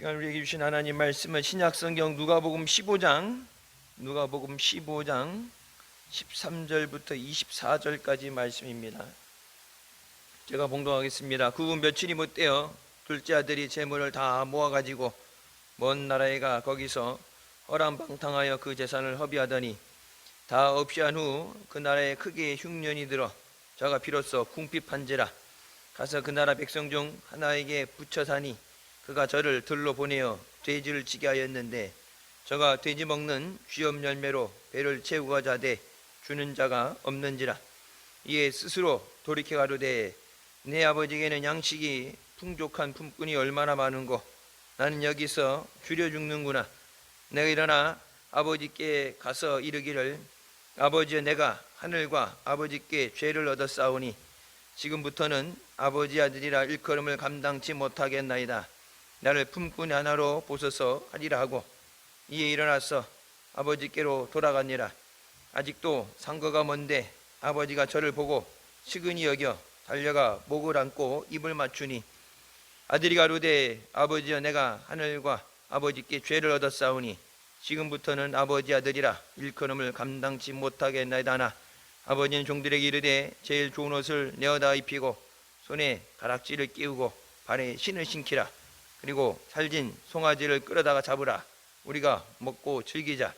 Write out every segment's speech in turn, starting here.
시간 우리에게 주신 하나님 말씀은 신약성경 누가복음 15장 13절부터 24절까지 말씀입니다. 제가 봉독하겠습니다. 그 후 며칠이 못되어 둘째 아들이 재물을 다 모아가지고 먼 나라에 가 거기서 허랑방탕하여 그 재산을 허비하더니 다 없이 한 후 그 나라에 크게 흉년이 들어 저가 비로소 궁핍한지라. 가서 그 나라 백성 중 하나에게 붙여 사니 그가 저를 들로 보내어 돼지를 치게 하였는데 저가 돼지 먹는 쥐염 열매로 배를 채우고 자되 주는 자가 없는지라. 이에 스스로 돌이켜 가로되 내 아버지에게는 양식이 풍족한 품꾼이 얼마나 많은고 나는 여기서 줄여 죽는구나. 내가 일어나 아버지께 가서 이르기를 아버지여, 내가 하늘과 아버지께 죄를 얻었사오니 지금부터는 아버지 아들이라 일컬음을 감당치 못하겠나이다. 나를 품꾼 하나로 보소서 하리라 하고 이에 일어나서 아버지께로 돌아가니라. 아직도 상거가 먼데 아버지가 저를 보고 측은히 여겨 달려가 목을 안고 입을 맞추니 아들이 가로되 아버지여, 내가 하늘과 아버지께 죄를 얻었사오니 지금부터는 아버지 아들이라 일컬음을 감당치 못하겠나이다 하나 아버지는 종들에게 이르되 제일 좋은 옷을 내어다 입히고 손에 가락지를 끼우고 발에 신을 신기라. 그리고 살진 송아지를 끌어다가 잡으라. 우리가 먹고 즐기자.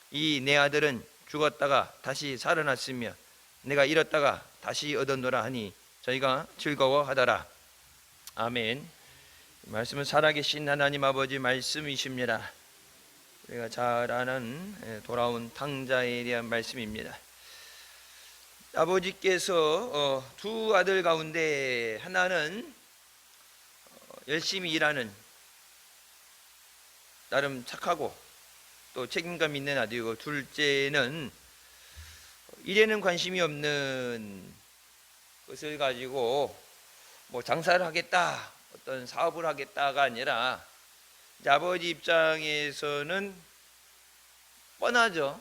이 내 아들은 죽었다가 다시 살아났으며 내가 잃었다가 다시 얻었노라 하니 저희가 즐거워하더라. 아멘. 말씀은 살아계신 하나님 아버지 말씀이십니다. 우리가 잘 아는 돌아온 탕자에 대한 말씀입니다. 아버지께서 두 아들 가운데 하나는 열심히 일하는 나름 착하고 또 책임감 있는 아들이고, 둘째는 일에는 관심이 없는 것을 가지고 뭐 장사를 하겠다, 어떤 사업을 하겠다가 아니라 이제 아버지 입장에서는 뻔하죠.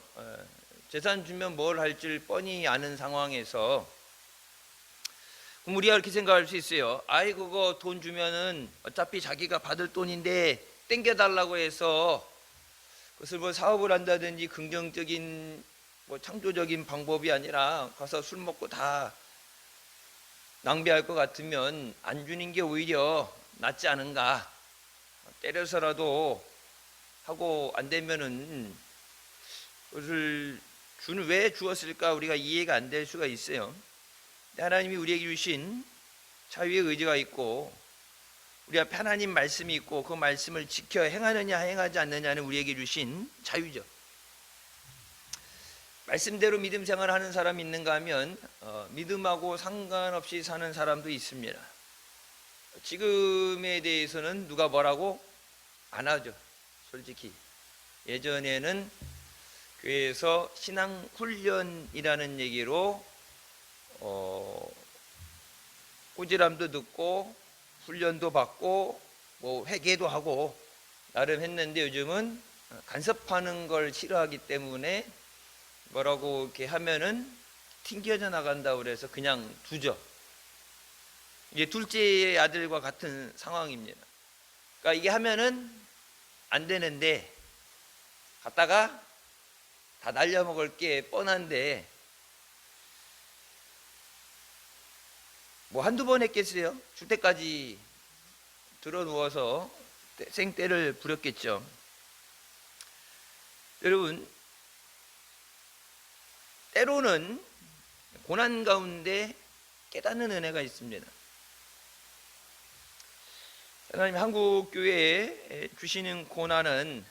재산 주면 뭘 할지 뻔히 아는 상황에서 그럼 우리가 이렇게 생각할 수 있어요. 아이, 그거 돈 주면은 어차피 자기가 받을 돈인데 땡겨달라고 해서 그것을 뭐 사업을 한다든지 긍정적인 뭐 창조적인 방법이 아니라 가서 술 먹고 다 낭비할 것 같으면 안 주는 게 오히려 낫지 않은가. 때려서라도 하고 안 되면은 그것을 왜 주었을까 우리가 이해가 안 될 수가 있어요. 하나님이 우리에게 주신 자유의 의지가 있고 우리 앞에 하나님 말씀이 있고 그 말씀을 지켜 행하느냐 행하지 않느냐는 우리에게 주신 자유죠. 말씀대로 믿음 생활을 하는 사람이 있는가 하면 믿음하고 상관없이 사는 사람도 있습니다. 지금에 대해서는 누가 뭐라고 안 하죠. 솔직히 예전에는 교회에서 신앙훈련이라는 얘기로 꾸지람도 듣고 훈련도 받고 뭐 회개도 하고 나름 했는데 요즘은 간섭하는 걸 싫어하기 때문에 뭐라고 이렇게 하면은 튕겨져 나간다고 그래서 그냥 두죠. 이게 둘째 아들과 같은 상황입니다. 그러니까 이게 하면은 안 되는데 갔다가 다 날려먹을 게 뻔한데 뭐 한두 번 했겠어요? 줄 때까지 들어 누워서 생떼를 부렸겠죠. 여러분, 때로는 고난 가운데 깨닫는 은혜가 있습니다. 하나님 한국 교회에 주시는 고난은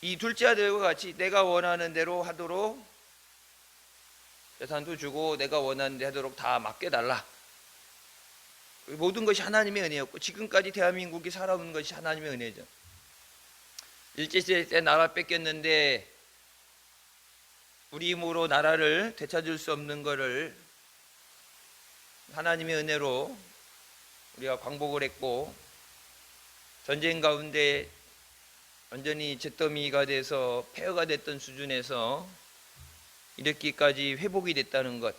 이 둘째 아들과 같이 내가 원하는 대로 하도록 재산도 주고 내가 원하는 대로 하도록 다 맡겨달라. 모든 것이 하나님의 은혜였고 지금까지 대한민국이 살아온 것이 하나님의 은혜죠. 일제시대 때 나라 뺏겼는데 우리 힘으로 나라를 되찾을 수 없는 것을 하나님의 은혜로 우리가 광복을 했고 전쟁 가운데 완전히 잿더미가 돼서 폐허가 됐던 수준에서 이렇게까지 회복이 됐다는 것,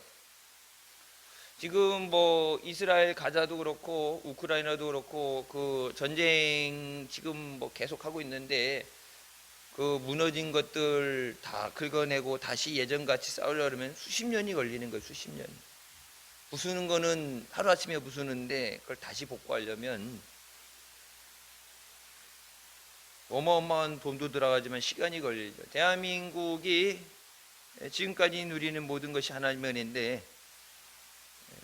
지금 뭐 이스라엘 가자도 그렇고 우크라이나도 그렇고 그 전쟁 지금 뭐 계속하고 있는데 그 무너진 것들 다 긁어내고 다시 예전같이 싸우려면 수십 년이 걸리는 거예요. 수십 년. 부수는 거는 하루아침에 부수는데 그걸 다시 복구하려면 어마어마한 돈도 들어가지만 시간이 걸리죠. 대한민국이 지금까지 누리는 모든 것이 하나님의 은혜인데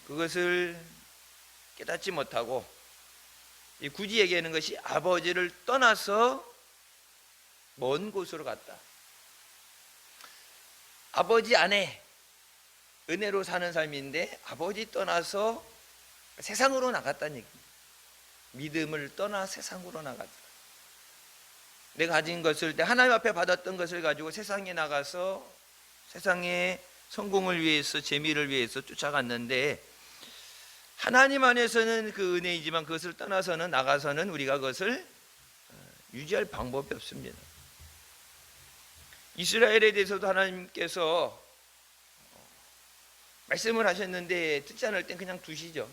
그것을 깨닫지 못하고 굳이 얘기하는 것이 아버지를 떠나서 먼 곳으로 갔다. 아버지 안에 은혜로 사는 삶인데 아버지 떠나서 세상으로 나갔다는 얘기. 믿음을 떠나 세상으로 나갔다. 내가 가진 것을 하나님 앞에 받았던 것을 가지고 세상에 나가서 세상의 성공을 위해서 재미를 위해서 쫓아갔는데 하나님 안에서는 그 은혜이지만 그것을 떠나서는 나가서는 우리가 그것을 유지할 방법이 없습니다. 이스라엘에 대해서도 하나님께서 말씀을 하셨는데 듣지 않을 땐 그냥 두시죠.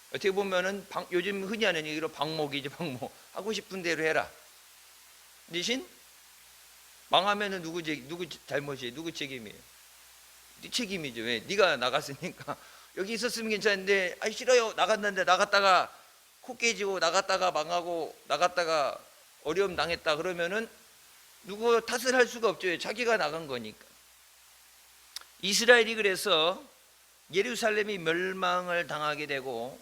어떻게 보면은 요즘 흔히 하는 얘기로 방목이죠. 방목. 하고 싶은 대로 해라. 대신 망하면은 누구 잘못이에요? 누구 책임이에요? 네 책임이죠. 왜? 네가 나갔으니까. 여기 있었으면 괜찮은데 싫어요. 나갔는데 나갔다가 코 깨지고 나갔다가 망하고 나갔다가 어려움 당했다 그러면은 누구 탓을 할 수가 없죠. 자기가 나간 거니까. 이스라엘이 그래서 예루살렘이 멸망을 당하게 되고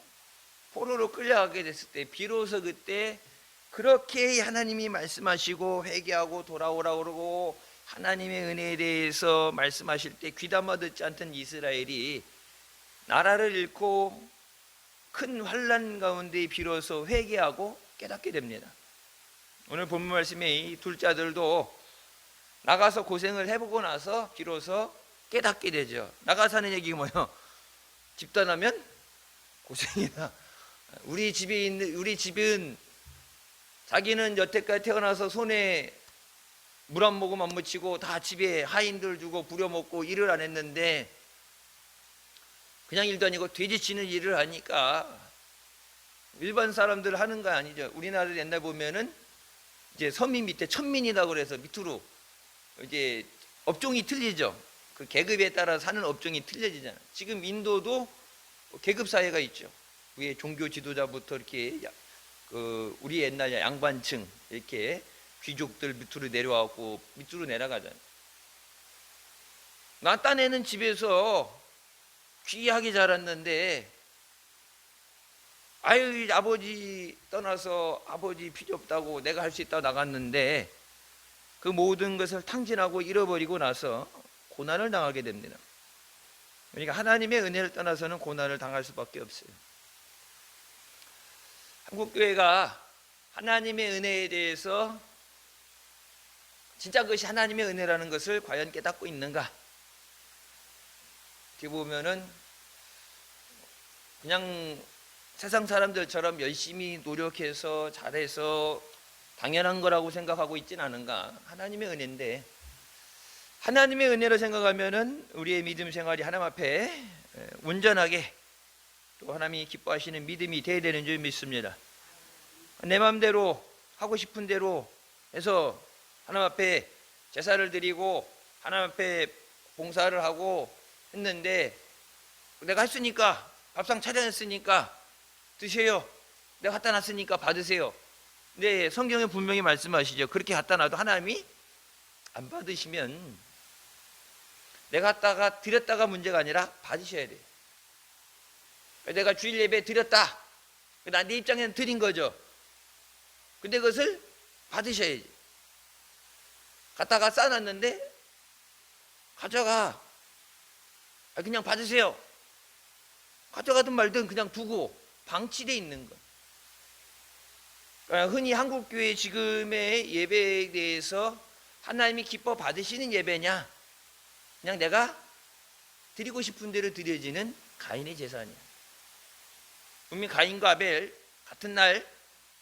포로로 끌려가게 됐을 때 비로소 그때 그렇게 하나님이 말씀하시고 회개하고 돌아오라고 그러고 하나님의 은혜에 대해서 말씀하실 때 귀담아 듣지 않던 이스라엘이 나라를 잃고 큰 환난 가운데 비로소 회개하고 깨닫게 됩니다. 오늘 본문 말씀에 이 둘째 아들도 나가서 고생을 해보고 나서 비로소 깨닫게 되죠. 나가서 하는 얘기가 뭐예요? 집 떠나면 고생이다. 우리 집은 자기는 여태까지 태어나서 손에 물 한 모금 안 묻히고 다 집에 하인들 주고 부려먹고 일을 안 했는데 그냥 일도 아니고 돼지치는 일을 하니까 일반 사람들 하는 거 아니죠. 우리나라 옛날 보면은 이제 서민 밑에 천민이다 그래서 밑으로 이제 업종이 틀리죠. 그 계급에 따라 사는 업종이 틀려지잖아요. 지금 인도도 계급 사회가 있죠. 위에 종교 지도자부터 이렇게 우리 옛날 양반층 이렇게 귀족들 밑으로 내려와고 밑으로 내려가잖아요. 나 딴에는 집에서 귀하게 자랐는데 아버지 떠나서 아버지 필요 없다고 내가 할 수 있다고 나갔는데 그 모든 것을 탕진하고 잃어버리고 나서 고난을 당하게 됩니다. 그러니까 하나님의 은혜를 떠나서는 고난을 당할 수밖에 없어요. 한국교회가 하나님의 은혜에 대해서 진짜 그것이 하나님의 은혜라는 것을 과연 깨닫고 있는가? 어떻게 보면은 그냥 세상 사람들처럼 열심히 노력해서 잘해서 당연한 거라고 생각하고 있진 않은가? 하나님의 은혜인데 하나님의 은혜로 생각하면은 우리의 믿음 생활이 하나님 앞에 온전하게 또 하나님이 기뻐하시는 믿음이 되어야 되는 줄 믿습니다. 내 마음대로 하고 싶은 대로 해서 하나님 앞에 제사를 드리고 하나님 앞에 봉사를 하고 했는데 내가 했으니까 밥상 차려냈으니까 드세요. 내가 갖다 놨으니까 받으세요. 네, 성경에 분명히 말씀하시죠. 그렇게 갖다 놔도 하나님이 안 받으시면 내가 갖다가 드렸다가 문제가 아니라 받으셔야 돼요. 내가 주일 예배 드렸다. 난 내 입장에는 드린 거죠. 근데 그것을 받으셔야지. 갖다가 싸놨는데 가져가. 그냥 받으세요. 가져가든 말든 그냥 두고 방치되어 있는 거. 그러니까 흔히 한국교회 지금의 예배에 대해서 하나님이 기뻐 받으시는 예배냐? 그냥 내가 드리고 싶은 대로 드려지는 가인의 제사냐? 분명히 가인과 아벨 같은 날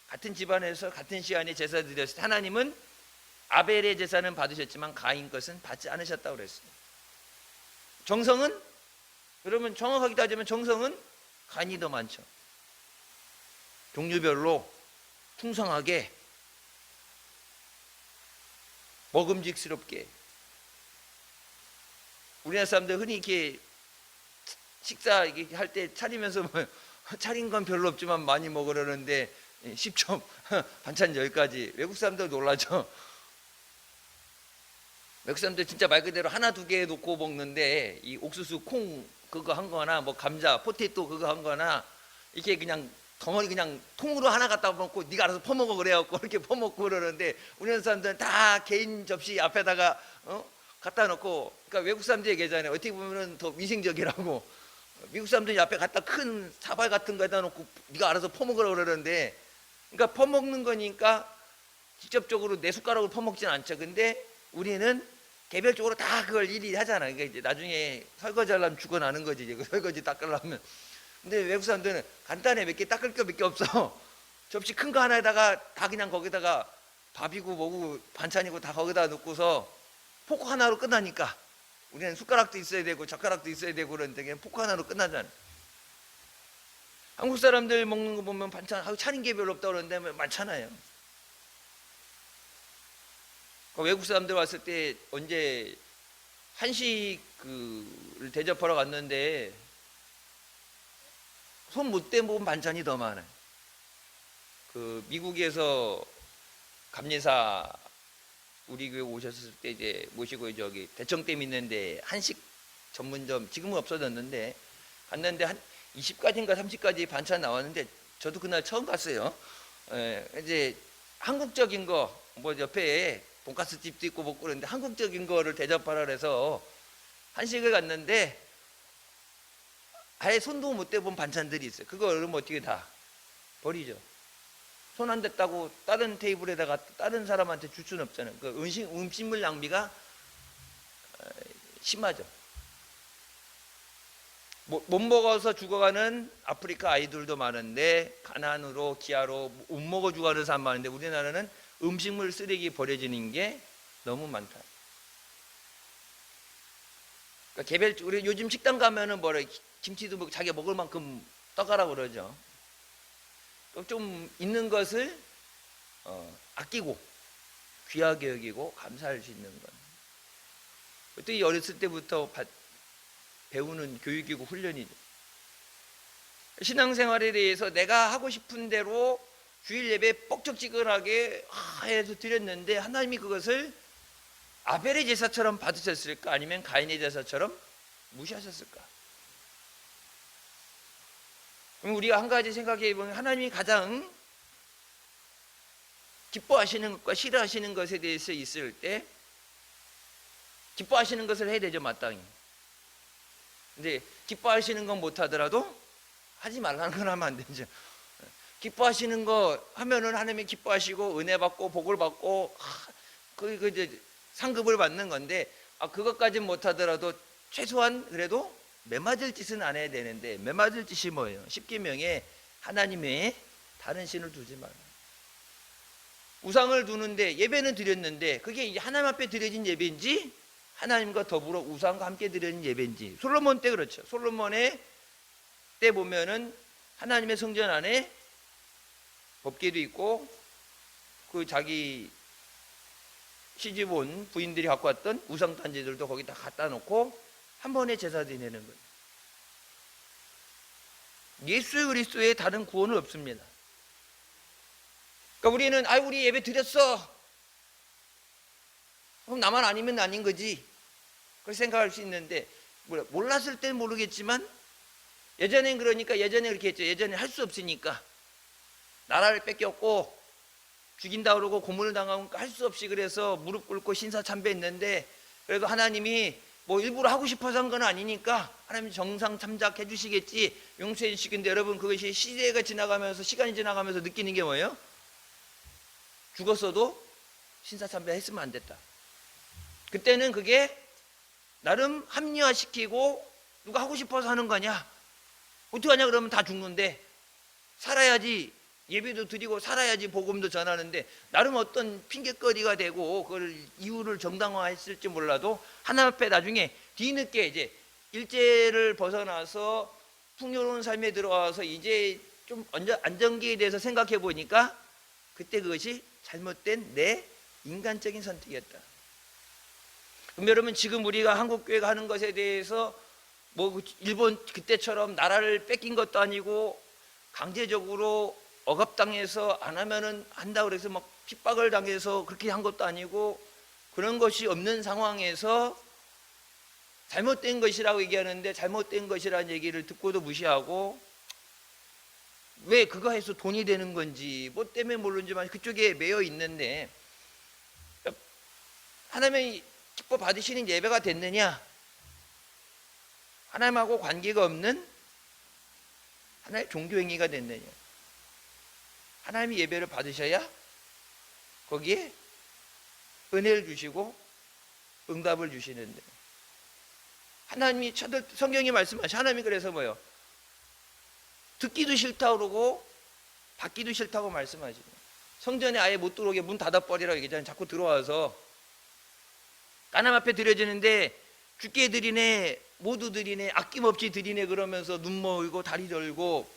같은 집안에서 같은 시간에 제사 드렸을 때 하나님은 아벨의 제사는 받으셨지만 가인 것은 받지 않으셨다고 그랬어요. 정성은 그러면 정확하게 따지면 정성은 간이 더 많죠. 종류별로 풍성하게 먹음직스럽게. 우리나라 사람들 흔히 이렇게 식사 할 때 차리면서 뭐 차린 건 별로 없지만 많이 먹으려는데 10점 반찬 10가지. 외국 사람들 놀라죠. 외국 사람들 진짜 말 그대로 하나 두 개 놓고 먹는데 이 옥수수 콩 그거 한 거나 뭐 감자 포테이토 그거 한 거나 이게 그냥 덩어리 그냥 통으로 하나 갖다 먹고 네가 알아서 퍼먹어 그래갖고 이렇게 퍼먹고 그러는데 우리나라 사람들은 다 개인 접시 앞에다가 갖다 놓고. 그러니까 외국 사람들이 얘기하잖아요. 어떻게 보면 더 위생적이라고. 미국 사람들이 앞에 갖다 큰 사발 같은 거에다 놓고 네가 알아서 퍼먹으라고 그러는데, 그러니까 퍼먹는 거니까 직접적으로 내 숟가락으로 퍼먹지는 않죠. 근데 우리는 개별적으로 다 그걸 일일이 하잖아요. 그러니까 이제 나중에 설거지 하려면 죽어나는 거지. 이제 설거지 닦으려면. 근데 외국 사람들은 간단해. 몇 개 닦을 게 몇 개 없어. 접시 큰 거 하나에다가 다 그냥 거기다가 밥이고 뭐고 반찬이고 다 거기다 놓고서 포크 하나로 끝나니까. 우리는 숟가락도 있어야 되고 젓가락도 있어야 되고 그러는데 그냥 포크 하나로 끝나잖아요. 한국 사람들 먹는 거 보면 반찬 차린 게 별로 없다고 그러는데 많잖아요. 외국 사람들 왔을 때 언제 한식을 대접하러 갔는데 손 못 대본 반찬이 더 많아요. 그 미국에서 감리사 우리 교회 오셨을 때 이제 모시고 저기 대청댐 있는데 한식 전문점 지금은 없어졌는데 갔는데 한 20가지인가 30가지 반찬 나왔는데 저도 그날 처음 갔어요. 이제 한국적인 거 뭐 옆에 돈가스 집도 있고 먹고 그러는데 한국적인 거를 대접하라 그래서 한식을 갔는데 아예 손도 못 대본 반찬들이 있어요. 그거 그러면 어떻게 다 버리죠. 손 안 댔다고 다른 테이블에다가 다른 사람한테 줄 수는 없잖아요. 그 음식물 낭비가 심하죠. 못 먹어서 죽어가는 아프리카 아이들도 많은데 가난으로 기아로 못 먹어 죽어가는 사람 많은데 우리나라는 음식물 쓰레기 버려지는 게 너무 많다. 그러니까 우리 요즘 식당 가면은 뭐래 김치도 자기가 먹을 만큼 떠가라고 그러죠. 좀 있는 것을 아끼고 귀하게 여기고 감사할 수 있는 것. 어떻게 어렸을 때부터 배우는 교육이고 훈련이죠. 신앙생활에 대해서 내가 하고 싶은 대로 주일 예배 뻑적지근하게 해서 드렸는데 하나님이 그것을 아벨의 제사처럼 받으셨을까 아니면 가인의 제사처럼 무시하셨을까? 그럼 우리가 한 가지 생각해 보면 하나님이 가장 기뻐하시는 것과 싫어하시는 것에 대해서 있을 때 기뻐하시는 것을 해야 되죠, 마땅히. 근데 기뻐하시는 건 못하더라도 하지 말라는 건 하면 안 되죠. 기뻐하시는 거 하면은 하나님이 기뻐하시고 은혜 받고 복을 받고 그 이제 상급을 받는 건데 그것까지는 못하더라도 최소한 그래도 매맞을 짓은 안 해야 되는데 매맞을 짓이 뭐예요? 십계명에 하나님 외에 다른 신을 두지 말라. 우상을 두는데 예배는 드렸는데 그게 이제 하나님 앞에 드려진 예배인지 하나님과 더불어 우상과 함께 드려진 예배인지. 솔로몬 때 그렇죠. 솔로몬의 때 보면은 하나님의 성전 안에 법궤도 있고 그 자기 시집 온 부인들이 갖고 왔던 우상 단지들도 거기 다 갖다 놓고 한 번에 제사 드리는 거예요. 예수 그리스도의 다른 구원은 없습니다. 그러니까 우리는 우리 예배 드렸어. 그럼 나만 아니면 아닌 거지. 그렇게 생각할 수 있는데 몰랐을 때는 모르겠지만 예전엔 그러니까 예전에 그렇게 했죠. 예전에 할 수 없으니까 나라를 뺏겼고 죽인다 그러고 고문을 당하고 할 수 없이 그래서 무릎 꿇고 신사 참배했는데 그래도 하나님이 뭐 일부러 하고 싶어서 한 건 아니니까 하나님이 정상 참작해 주시겠지 용서해 주시겠는데 여러분 그것이 시대가 지나가면서 시간이 지나가면서 느끼는 게 뭐예요? 죽었어도 신사 참배했으면 안 됐다. 그때는 그게 나름 합리화시키고 누가 하고 싶어서 하는 거냐? 어떻게 하냐 그러면 다 죽는데 살아야지 예배도 드리고 살아야지 복음도 전하는데 나름 어떤 핑계거리가 되고 그걸 이유를 정당화했을지 몰라도 하나님 앞에 나중에 뒤늦게 이제 일제를 벗어나서 풍요로운 삶에 들어와서 이제 좀 안정기에 대해서 생각해 보니까 그때 그것이 잘못된 내 인간적인 선택이었다. 그럼 여러분, 지금 우리가 한국교회가 하는 것에 대해서 뭐 일본 그때처럼 나라를 뺏긴 것도 아니고 강제적으로 억압당해서 안 하면은 한다 그래서 막 핍박을 당해서 그렇게 한 것도 아니고, 그런 것이 없는 상황에서 잘못된 것이라고 얘기하는데 잘못된 것이라는 얘기를 듣고도 무시하고, 왜 그거 해서 돈이 되는 건지 뭐 때문에 모르지만 그쪽에 매여 있는데, 하나님의 기뻐 받으시는 예배가 됐느냐? 하나님하고 관계가 없는 하나의 종교행위가 됐느냐? 하나님의 예배를 받으셔야 거기에 은혜를 주시고 응답을 주시는데, 하나님이 성경이 말씀하시, 하나님이 그래서 뭐요? 듣기도 싫다고 그러고 받기도 싫다고 말씀하시죠. 성전에 아예 못 들어오게 문 닫아버리라고 얘기하잖아요. 자꾸 들어와서 하나님 앞에 드려지는데 죽게 드리네, 모두 드리네, 아낌없이 드리네 그러면서 눈 멀고 다리 절고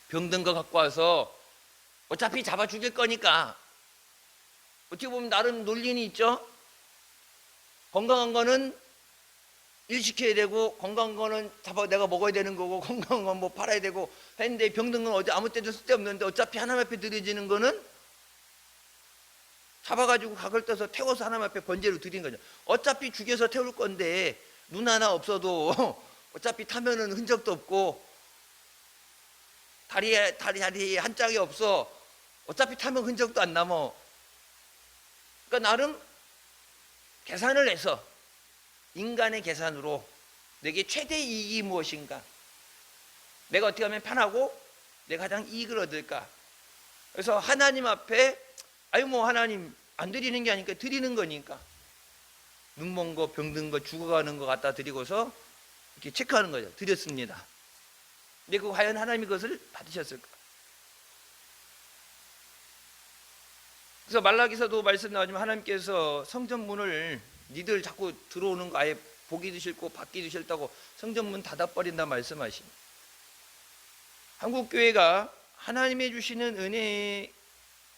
병든 거 갖고 와서 어차피 잡아 죽일 거니까, 어떻게 보면 나름 논리는 있죠. 건강한 거는 일시켜야 되고, 건강한 거는 잡아 내가 먹어야 되는 거고, 건강한 건 뭐 팔아야 되고 했는데, 병든 건 어디 아무 때도 쓸데없는데 어차피 하나님 앞에 드려지는 거는 잡아가지고 각을 떠서 태워서 하나님 앞에 번제로 드린 거죠. 어차피 죽여서 태울 건데 눈 하나 없어도 어차피 타면은 흔적도 없고 다리 한 짝이 없어. 어차피 타면 흔적도 안 남어. 그러니까 나름 계산을 해서, 인간의 계산으로 내게 최대 이익이 무엇인가, 내가 어떻게 하면 편하고 내가 가장 이익을 얻을까. 그래서 하나님 앞에 아유 뭐 하나님 안 드리는 게 아니니까 드리는 거니까, 눈먼 거 병든 거 죽어가는 거 갖다 드리고서 이렇게 체크하는 거죠. 드렸습니다. 근데 그 과연 하나님이 그것을 받으셨을까? 그래서 말라기서도 말씀 나오지만 하나님께서 성전문을 니들 자꾸 들어오는 거 아예 보기도 싫고 받기도 싫다고 성전문 닫아버린다 말씀하십니다. 한국교회가 하나님이 주시는 은혜,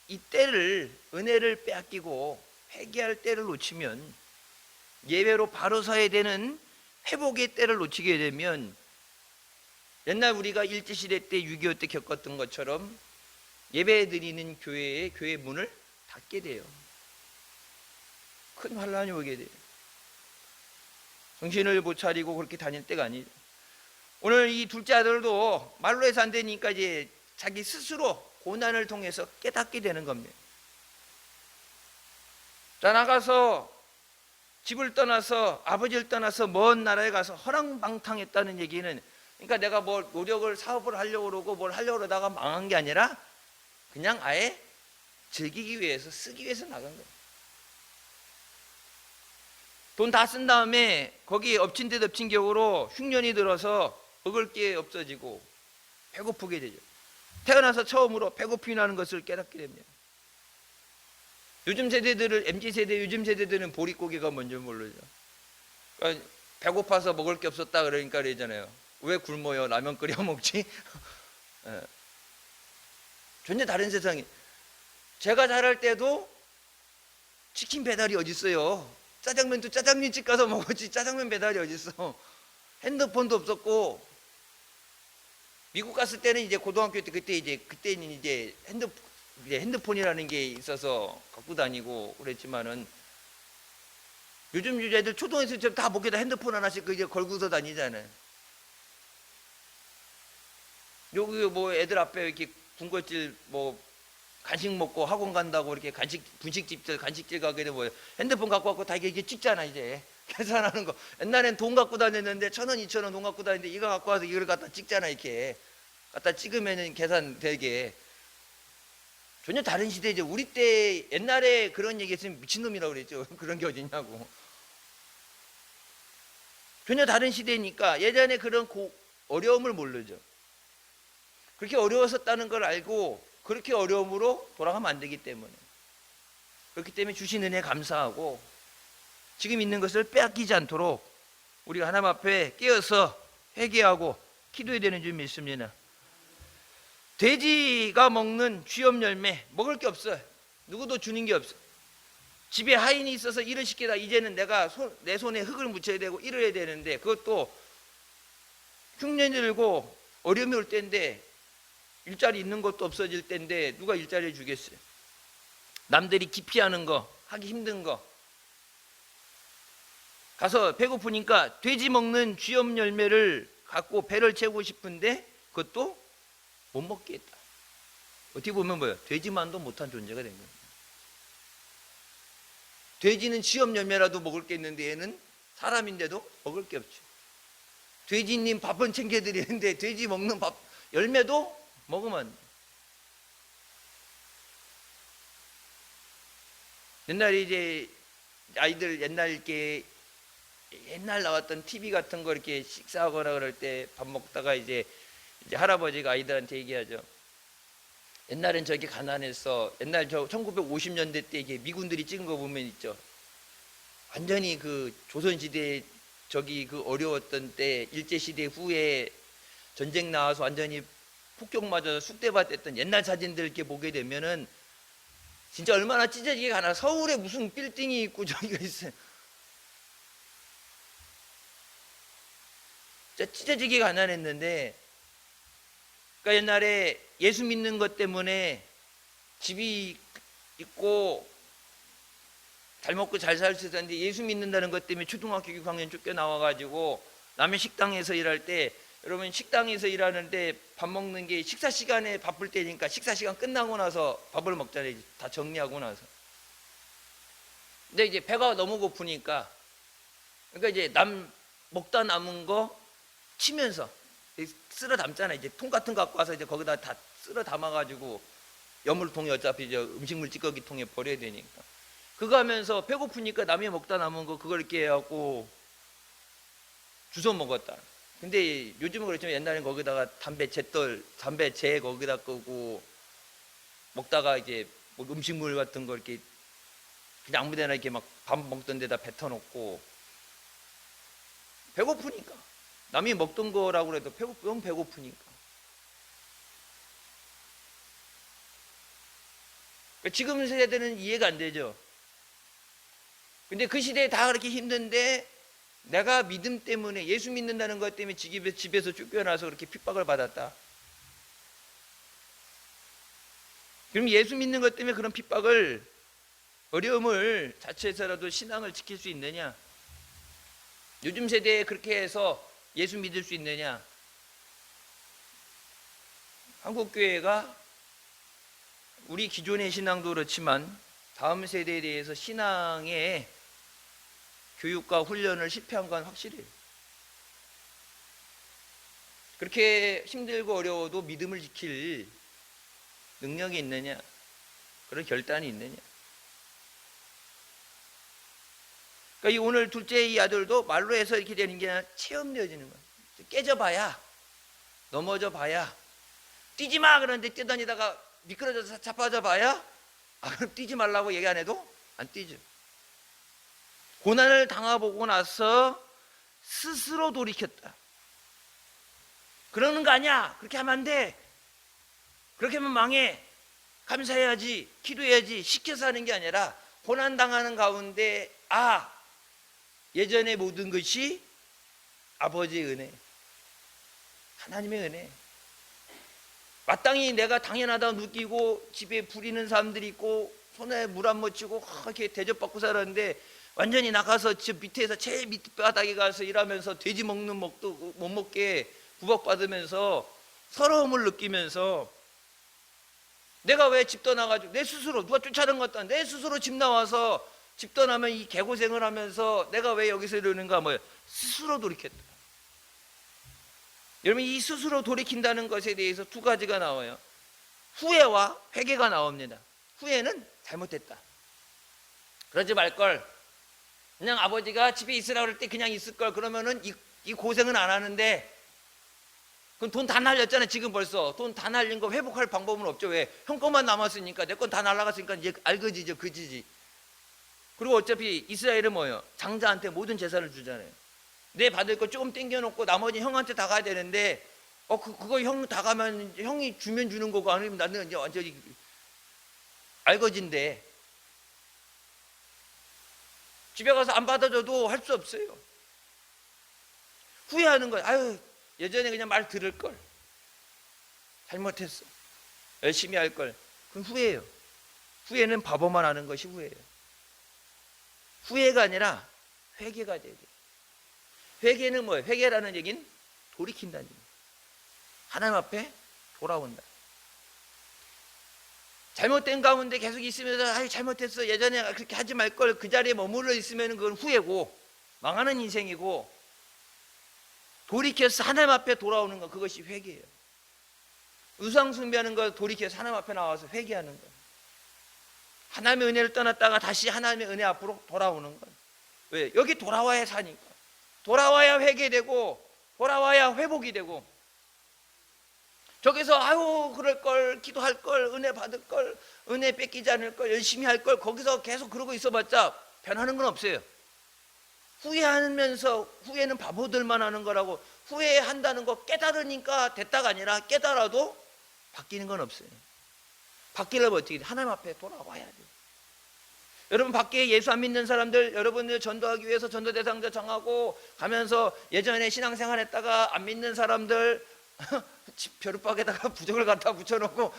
이 때를, 은혜를 빼앗기고 회개할 때를 놓치면, 예배로 바로 서야 되는 회복의 때를 놓치게 되면, 옛날 우리가 일제시대 때 6.25 때 겪었던 것처럼 예배 드리는 교회의 교회 문을 닫게 돼요. 큰 환란이 오게 돼요. 정신을 못 차리고 그렇게 다닐 때가 아니죠. 오늘 이 둘째 아들도 말로 해서 안 되니까 이제 자기 스스로 고난을 통해서 깨닫게 되는 겁니다. 자, 나가서 집을 떠나서, 아버지를 떠나서 먼 나라에 가서 허랑방탕했다는 얘기는, 그러니까 내가 뭐 노력을, 사업을 하려고 그러고 뭘 하려고 그러다가 망한 게 아니라 그냥 아예 즐기기 위해서, 쓰기 위해서 나간 거예요. 돈 다 쓴 다음에 거기 엎친 데 덮친 격으로 흉년이 들어서 먹을 게 없어지고 배고프게 되죠. 태어나서 처음으로 배고픔이라는 것을 깨닫게 됩니다. 요즘 세대들을, MZ세대 요즘 세대들은 보릿고개가 뭔지 모르죠. 그러니까 배고파서 먹을 게 없었다 그러니까 그러잖아요. 왜 굶어요? 라면 끓여 먹지? 예. 전혀 다른 세상이. 제가 자랄 때도 치킨 배달이 어디 있어요? 짜장면도 짜장면집 가서 먹었지 짜장면 배달이 어디 있어? 핸드폰도 없었고, 미국 갔을 때는 이제 고등학교 때 그때는 이제 핸드폰이라는 게 있어서 갖고 다니고 그랬지만은, 요즘 애들 초등학생 다 목에다 핸드폰 하나씩 이제 걸고서 다니잖아요. 여기 뭐 애들 앞에 이렇게 군것질 뭐 간식 먹고 학원 간다고 이렇게 분식집들 간식집 가게 되면 핸드폰 갖고 왔고 다 이게 찍잖아. 이제 계산하는 거. 옛날엔 돈 갖고 다녔는데 1,000원 2,000원 돈 갖고 다녔는데 이거 갖고 와서 이걸 갖다 찍잖아. 이렇게 갖다 찍으면은 계산 되게. 전혀 다른 시대죠. 우리 때 옛날에 그런 얘기 했으면 미친놈이라고 그랬죠. 그런 게 어딨냐고. 전혀 다른 시대니까 예전에 그런 어려움을 모르죠. 그렇게 어려웠었다는 걸 알고 그렇게 어려움으로 돌아가면 안 되기 때문에, 그렇기 때문에 주신 은혜 감사하고 지금 있는 것을 빼앗기지 않도록 우리가 하나님 앞에 깨어서 회개하고 기도해야 되는 점이 있습니다. 돼지가 먹는 쥐염 열매 먹을 게 없어요. 누구도 주는 게 없어. 집에 하인이 있어서 일을 시키다 이제는 내가 내 손에 흙을 묻혀야 되고 일을 해야 되는데, 그것도 흉년이 들고 어려움이 올 때인데, 일자리 있는 것도 없어질 때인데 누가 일자리를 주겠어요? 남들이 기피하는 거, 하기 힘든 거 가서 배고프니까 돼지 먹는 쥐염 열매를 갖고 배를 채우고 싶은데 그것도 못 먹게 했다. 어떻게 보면 뭐예요? 돼지만도 못한 존재가 된 거예요. 돼지는 쥐염 열매라도 먹을 게 있는데 얘는 사람인데도 먹을 게 없죠. 돼지님 밥은 챙겨드리는데 돼지 먹는 밥 열매도 먹으면 안 돼. 옛날에 이제 아이들 옛날 나왔던 TV 같은 거 이렇게 식사하거나 그럴 때 밥 먹다가 이제 할아버지가 아이들한테 얘기하죠. 옛날엔 저기 가난했어. 옛날 저 1950년대 때 이게 미군들이 찍은 거 보면 있죠. 완전히 그 조선시대 저기 그 어려웠던 때, 일제시대 후에 전쟁 나와서 완전히 폭격 맞아서 쑥대밭 됐던 옛날 사진들 이렇게 보게 되면은 진짜 얼마나 찢어지게 가나. 서울에 무슨 빌딩이 있고 저기가 있어요. 진짜 찢어지게 가난했는데, 그러니까 옛날에 예수 믿는 것 때문에 집이 있고 잘 먹고 잘 살 수 있었는데, 예수 믿는다는 것 때문에 초등학교 6학년 쫓겨나와가지고 남의 식당에서 일할 때, 여러분 식당에서 일하는데 밥 먹는 게 식사 시간에 바쁠 때니까 식사 시간 끝나고 나서 밥을 먹잖아요. 다 정리하고 나서. 근데 이제 배가 너무 고프니까, 그러니까 이제 먹다 남은 거 치면서 쓸어 담잖아요. 이제 통 같은 거 갖고 와서 이제 거기다 다 쓸어 담아가지고 여물통에, 어차피 이제 음식물 찌꺼기 통에 버려야 되니까 그거 하면서 배고프니까 남이 먹다 남은 거 그걸 이렇게 해갖고 주워 먹었다. 근데 요즘은 그렇지만 옛날엔 거기다가 담배재 거기다 끄고 먹다가 이제 뭐 음식물 같은 거 이렇게 그냥 아무데나 이렇게 막 밥 먹던 데다 뱉어놓고, 배고프니까 남이 먹던 거라고 해도 배고프니까. 지금 세대들은 이해가 안 되죠. 근데 그 시대에 다 그렇게 힘든데 내가 믿음 때문에, 예수 믿는다는 것 때문에 집에서 쫓겨나서 그렇게 핍박을 받았다. 그럼 예수 믿는 것 때문에 그런 핍박을, 어려움을 자체에서라도 신앙을 지킬 수 있느냐? 요즘 세대에 그렇게 해서 예수 믿을 수 있느냐? 한국교회가 우리 기존의 신앙도 그렇지만 다음 세대에 대해서 신앙의 교육과 훈련을 실패한 건 확실해요. 그렇게 힘들고 어려워도 믿음을 지킬 능력이 있느냐? 그런 결단이 있느냐? 그러니까 이 오늘 둘째 이 아들도 말로 해서 이렇게 되는 게 아니라 체험되어지는 거예요. 깨져봐야, 넘어져봐야, 뛰지마 그러는데 뛰다니다가 미끄러져서 자빠져봐야, 그럼 뛰지 말라고 얘기 안 해도 안 뛰죠. 고난을 당해보고 나서 스스로 돌이켰다. 그러는 거 아니야. 그렇게 하면 안 돼. 그렇게 하면 망해. 감사해야지, 기도해야지, 시켜서 하는 게 아니라 고난 당하는 가운데 예전의 모든 것이 아버지의 은혜, 하나님의 은혜, 마땅히 내가 당연하다고 느끼고 집에 부리는 사람들이 있고 손에 물 안 묻히고 이렇게 대접받고 살았는데, 완전히 나가서 집 밑에서 제일 밑바닥에 가서 일하면서 돼지 먹는 먹도 못 먹게 구박받으면서 서러움을 느끼면서, 내가 왜 집 떠나가지고 내 스스로, 누가 쫓아낸 것도 아니고 내 스스로 집 나와서 집 떠나면 이 개고생을 하면서 내가 왜 여기서 이러는가, 스스로 돌이켰다. 여러분, 이 스스로 돌이킨다는 것에 대해서 두 가지가 나와요. 후회와 회개가 나옵니다. 후회는 잘못했다, 그러지 말걸, 그냥 아버지가 집에 있으라고 할 때 그냥 있을걸, 그러면은 이 고생은 안 하는데, 그럼 돈 다 날렸잖아. 지금 벌써 돈 다 날린 거 회복할 방법은 없죠. 왜? 형 것만 남았으니까, 내 건 다 날라갔으니까 이제 알거지죠, 그지지. 그리고 어차피 이스라엘은 뭐예요? 장자한테 모든 재산을 주잖아요. 내 받을 거 조금 땡겨놓고 나머지 형한테 다 가야 되는데 그거 형 다 가면 형이 주면 주는 거고 아니면 나는 이제 완전히 알거진데 집에 가서 안 받아줘도 할 수 없어요. 후회하는 거예요. 아유, 예전에 그냥 말 들을 걸, 잘못했어, 열심히 할 걸. 그건 후회예요. 후회는 바보만 하는 것이 후회예요. 후회가 아니라 회개가 돼야 돼요. 회개는 뭐예요? 회개라는 얘기는 돌이킨다는 얘기예요. 하나님 앞에 돌아온다. 잘못된 가운데 계속 있으면서 아유 잘못했어, 예전에 그렇게 하지 말 걸, 그 자리에 머물러 있으면 그건 후회고 망하는 인생이고, 돌이켜서 하나님 앞에 돌아오는 것, 그것이 회개예요. 우상 숭배하는 거 돌이켜서 하나님 앞에 나와서 회개하는 것, 하나님의 은혜를 떠났다가 다시 하나님의 은혜 앞으로 돌아오는 것. 왜? 여기 돌아와야 사니까. 돌아와야 회개되고 돌아와야 회복이 되고, 저기서 아유 그럴 걸, 기도할 걸, 은혜 받을 걸, 은혜 뺏기지 않을 걸, 열심히 할 걸, 거기서 계속 그러고 있어봤자 변하는 건 없어요. 후회하면서, 후회는 바보들만 하는 거라고, 후회한다는 거 깨달으니까 됐다가 아니라 깨달아도 바뀌는 건 없어요. 바뀌려면 어떻게 돼? 하나님 앞에 돌아와야 돼요. 여러분 밖에 예수 안 믿는 사람들, 여러분들 전도하기 위해서 전도 대상자 정하고 가면서 예전에 신앙생활 했다가 안 믿는 사람들 벼룩박에다가 부적을 갖다 붙여놓고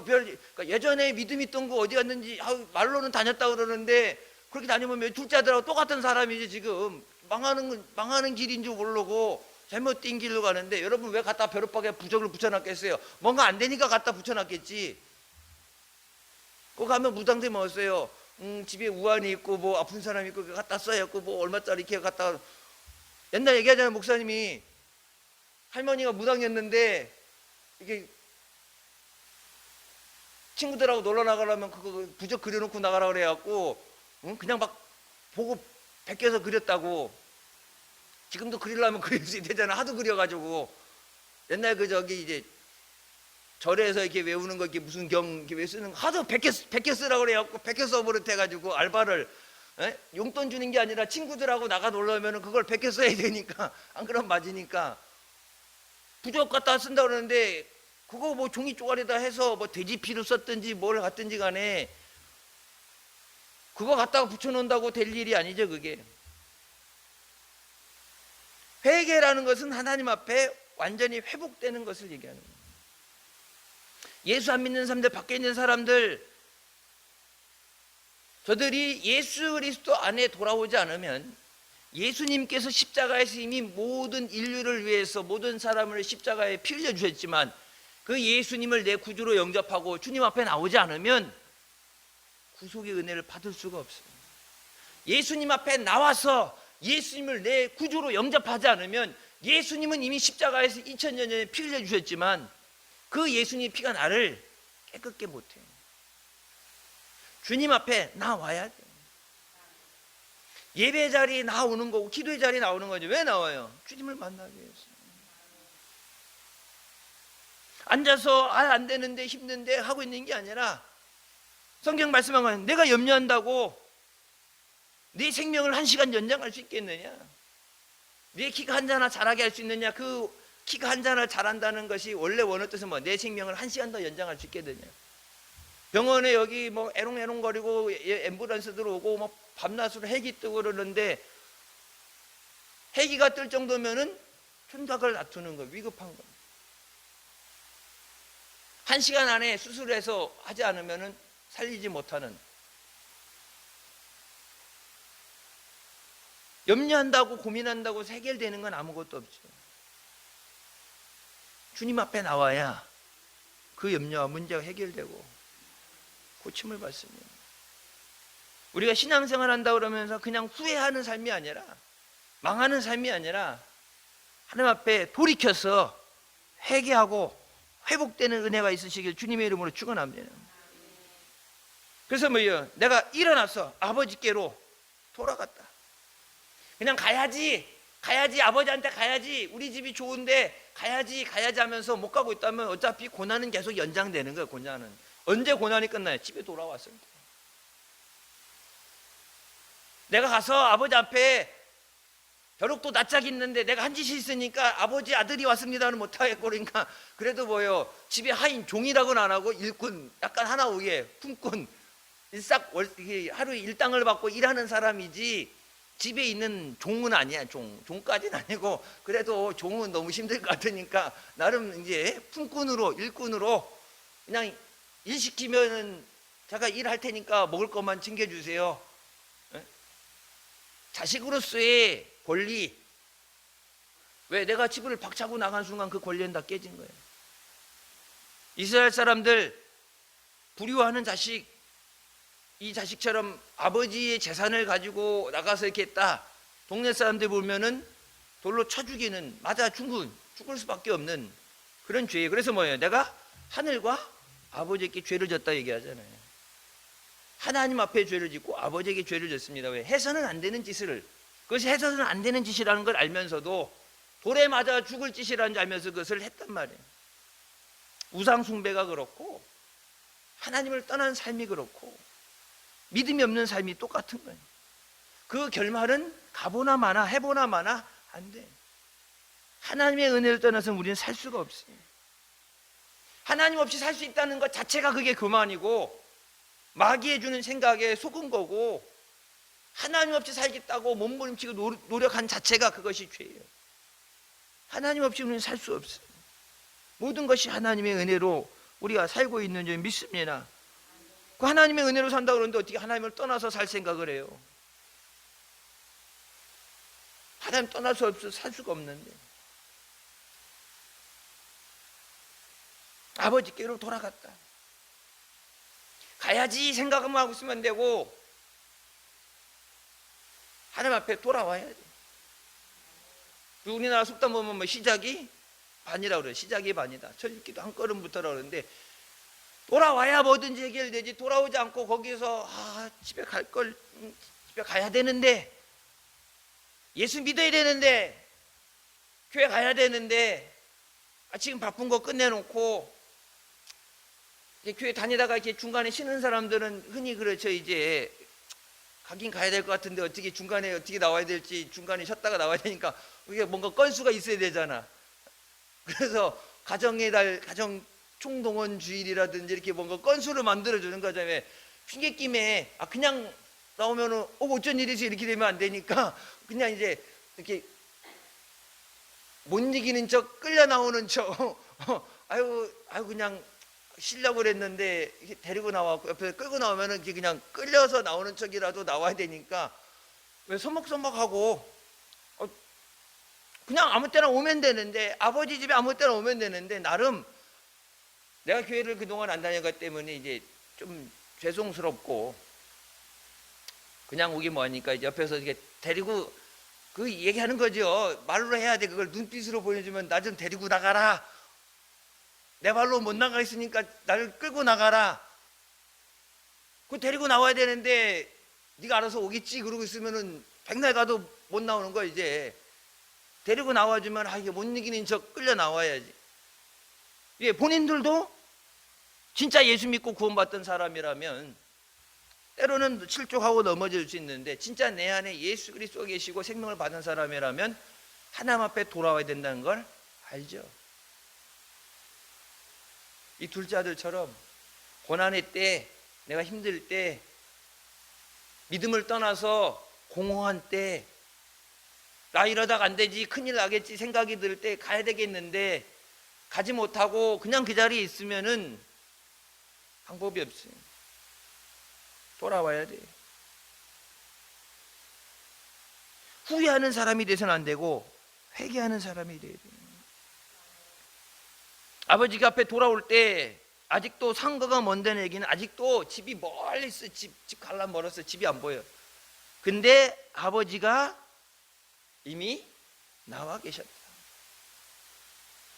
그러니까 예전에 믿음 있던 거 어디 갔는지 말로는 다녔다고 그러는데, 그렇게 다니면 둘째 아들하고 똑같은 사람이지. 지금 망하는 길인 줄 모르고 잘못된 길로 가는데, 여러분 왜 갖다 벼룩박에 부적을 붙여놨겠어요? 뭔가 안 되니까 갖다 붙여놨겠지. 그 가면 무당들이 뭐였어요? 집에 우환이 있고 뭐 아픈 사람이 있고 갖다 써였고 뭐 얼마짜리 이렇게 갖다. 옛날 얘기하잖아요. 목사님이 할머니가 무당이었는데 이게 친구들하고 놀러 나가려면 그거 부적 그려놓고 나가라 그래갖고 그냥 막 보고 베껴서 그렸다고. 지금도 그리려면 그릴 수 되잖아. 하도 그려가지고. 옛날 이제 절에서 이렇게 외우는 거, 이렇게 무슨 경 이렇게 왜 쓰는 거 하도 베껴 쓰라고 그래갖고 베껴 써버릇 해가지고 알바를 용돈 주는 게 아니라 친구들하고 나가 놀려면 그걸 베껴 써야 되니까, 안 그러면 맞으니까 부적 갖다 쓴다고 그러는데, 그거 뭐 종이 쪼가리다 해서 뭐 돼지피를 썼든지 뭘 갖든지 간에 그거 갖다가 붙여놓는다고 될 일이 아니죠. 그게 회개라는 것은 하나님 앞에 완전히 회복되는 것을 얘기하는 거예요. 예수 안 믿는 사람들, 밖에 있는 사람들, 저들이 예수 그리스도 안에 돌아오지 않으면, 예수님께서 십자가에서 이미 모든 인류를 위해서 모든 사람을 십자가에 피 흘려 주셨지만, 그 예수님을 내 구주로 영접하고 주님 앞에 나오지 않으면 구속의 은혜를 받을 수가 없어요. 예수님 앞에 나와서 예수님을 내 구주로 영접하지 않으면, 예수님은 이미 십자가에서 2000년 전에 피 흘려 주셨지만 그 예수님의 피가 나를 깨끗게 못해요. 주님 앞에 나와야 돼요. 예배 자리에 나오는 거고 기도의 자리에 나오는 거죠. 왜 나와요? 주님을 만나기 위해서. 앉아서 안 되는데 힘든데 하고 있는 게 아니라, 성경 말씀한 건 내가 염려한다고 네 생명을 1시간 연장할 수 있겠느냐? 네 키가 한 자나 자라게 할 수 있느냐? 그 키가 한 자나 자란다는 것이 원래 원어 뜻은 내 생명을 1시간 더 연장할 수 있겠느냐? 병원에 여기 뭐 애롱애롱거리고 앰뷸런스 들어오고 뭐 밤낮으로 헬기 뜨고 그러는데, 헬기가 뜰 정도면은 촌각을 다투는 거, 위급한 거. 1시간 안에 수술해서 하지 않으면은 살리지 못하는. 염려한다고 고민한다고 해결되는 건 아무것도 없죠. 주님 앞에 나와야 그 염려와 문제가 해결되고 고침을 받습니다. 우리가 신앙생활 한다고 그러면서 그냥 후회하는 삶이 아니라, 망하는 삶이 아니라 하나님 앞에 돌이켜서 회개하고 회복되는 은혜가 있으시길 주님의 이름으로 축원합니다. 그래서 뭐예요? 내가 일어나서 아버지께로 돌아갔다. 그냥 가야지 아버지한테 가야지, 우리 집이 좋은데 가야지 하면서 못 가고 있다면 어차피 고난은 계속 연장되는 거예요. 고난은 언제 고난이 끝나요? 집에 돌아왔을 때. 내가 가서 아버지 앞에 벼룩도 낯짝이 있는데 내가 한 짓이 있으니까 아버지 아들이 왔습니다는 못하겠고, 그러니까 그래도 뭐요, 집에 하인 종이라고는 안 하고 일꾼, 약간 하나 위에 품꾼, 하루에 일당을 받고 일하는 사람이지 집에 있는 종은 아니야. 종까지는 아니고, 그래도 종은 너무 힘들 것 같으니까 나름 이제 품꾼으로, 일꾼으로 그냥 일 시키면은 제가 일할 테니까 먹을 것만 챙겨주세요. 자식으로서의 권리. 왜? 내가 집을 박차고 나간 순간 그 권리는 다 깨진 거예요. 이스라엘 사람들 부류하는 자식, 이 자식처럼 아버지의 재산을 가지고 나가서 이렇게 했다. 동네 사람들 보면은 돌로 쳐 죽이는, 맞아 죽을 수밖에 없는 그런 죄예요. 그래서 뭐예요? 내가 하늘과 아버지께 죄를 졌다 얘기하잖아요. 하나님 앞에 죄를 짓고 아버지에게 죄를 졌습니다. 왜? 해서는 안 되는 짓을, 그것이 해서는 안 되는 짓이라는 걸 알면서도 돌에 맞아 죽을 짓이라는 줄 알면서 그것을 했단 말이에요. 우상 숭배가 그렇고 하나님을 떠난 삶이 그렇고 믿음이 없는 삶이 똑같은 거예요. 그 결말은 가보나 마나 해보나 마나 안 돼. 하나님의 은혜를 떠나서 우리는 살 수가 없어요. 하나님 없이 살 수 있다는 것 자체가 그게 교만이고 마귀에 주는 생각에 속은 거고, 하나님 없이 살겠다고 몸부림치고 노력한 자체가 그것이 죄예요. 하나님 없이 우리는 살 수 없어요. 모든 것이 하나님의 은혜로 우리가 살고 있는 줄 믿습니다. 그 하나님의 은혜로 산다고 그러는데 어떻게 하나님을 떠나서 살 생각을 해요? 하나님 떠나서 살 수가 없는데. 아버지께로 돌아갔다. 가야지 생각만 하고 있으면 안 되고 하나님 앞에 돌아와야 돼. 우리나라 속담 보면 뭐 시작이 반이라고 그래요. 시작이 반이다. 철기도 한 걸음부터라고 그러는데 돌아와야 뭐든지 해결되지, 돌아오지 않고 거기서 집에 집에 가야 되는데, 예수 믿어야 되는데, 교회 가야 되는데, 지금 바쁜 거 끝내놓고 이제 교회 다니다가 이렇게 중간에 쉬는 사람들은 흔히 그렇죠. 이제 가긴 가야 될 것 같은데 어떻게 중간에 어떻게 나와야 될지, 중간에 쉬었다가 나와야 되니까 이게 뭔가 건수가 있어야 되잖아. 그래서 가정의 달, 가정 총동원 주일이라든지 이렇게 뭔가 건수를 만들어주는 거잖아요. 핑계김에 그냥 나오면은 어쩐 일이지 이렇게 되면 안 되니까 그냥 이제 이렇게 못 이기는 척, 끌려 나오는 척 아유 그냥 쉬려고 그랬는데 이렇게 데리고 나왔고 옆에서 끌고 나오면은 이렇게 그냥 끌려서 나오는 척이라도 나와야 되니까 왜 서먹서먹하고 그냥 아무 때나 오면 되는데, 아버지 집에 아무 때나 오면 되는데, 나름 내가 교회를 그동안 안 다녀갔기 때문에 이제 좀 죄송스럽고 그냥 오기 뭐하니까 옆에서 이렇게 데리고 그 얘기하는 거죠. 말로 해야 돼. 그걸 눈빛으로 보여주면 나 좀 데리고 나가라. 내 발로 못 나가겠으니까 나를 끌고 나가라. 그 데리고 나와야 되는데 네가 알아서 오겠지 그러고 있으면은 백날 가도 못 나오는 거야. 이제 데리고 나와주면 이게 못 이기는 척 끌려 나와야지. 예, 본인들도 진짜 예수 믿고 구원받던 사람이라면 때로는 실족하고 넘어질 수 있는데, 진짜 내 안에 예수 그리스도 계시고 생명을 받은 사람이라면 하나님 앞에 돌아와야 된다는 걸 알죠. 이 둘째 아들처럼 고난의 때, 내가 힘들 때, 믿음을 떠나서 공허한 때, 나 이러다가 안 되지, 큰일 나겠지 생각이 들 때 가야 되겠는데 가지 못하고 그냥 그 자리에 있으면은 방법이 없어요. 돌아와야 돼요. 후회하는 사람이 돼서는 안 되고 회개하는 사람이 돼야 돼요. 아버지가 앞에 돌아올 때 아직도 상거가 먼다는 얘기는 아직도 집이 멀리 있어. 집 갈라 멀었어. 집이 안 보여. 근데 아버지가 이미 나와 계셨다.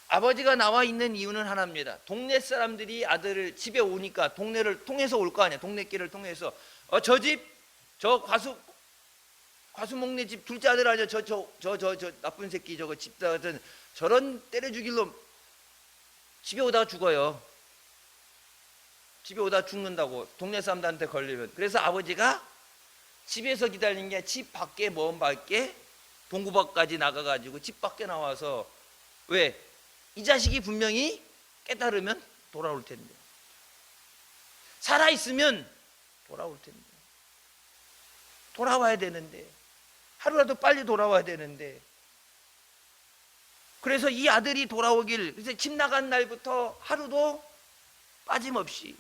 아버지가 나와 있는 이유는 하나입니다. 동네 사람들이 아들을 집에 오니까 동네를 통해서 올 거 아니야. 동네 길을 통해서 저 집, 저 과수목네 집 둘째 아들 아니야. 저 나쁜 새끼 저거 집사든 저런 때려 죽일로 집에 오다가 죽어요. 집에 오다 죽는다고 동네 사람들한테 걸리면. 그래서 아버지가 집에서 기다리는 게 집 밖에 먼 밖에 동구밖까지 나가가지고 집 밖에 나와서 왜? 이 자식이 분명히 깨달으면 돌아올 텐데, 살아있으면 돌아올 텐데, 돌아와야 되는데, 하루라도 빨리 돌아와야 되는데. 그래서 이 아들이 돌아오길, 그래서 집 나간 날부터 하루도 빠짐없이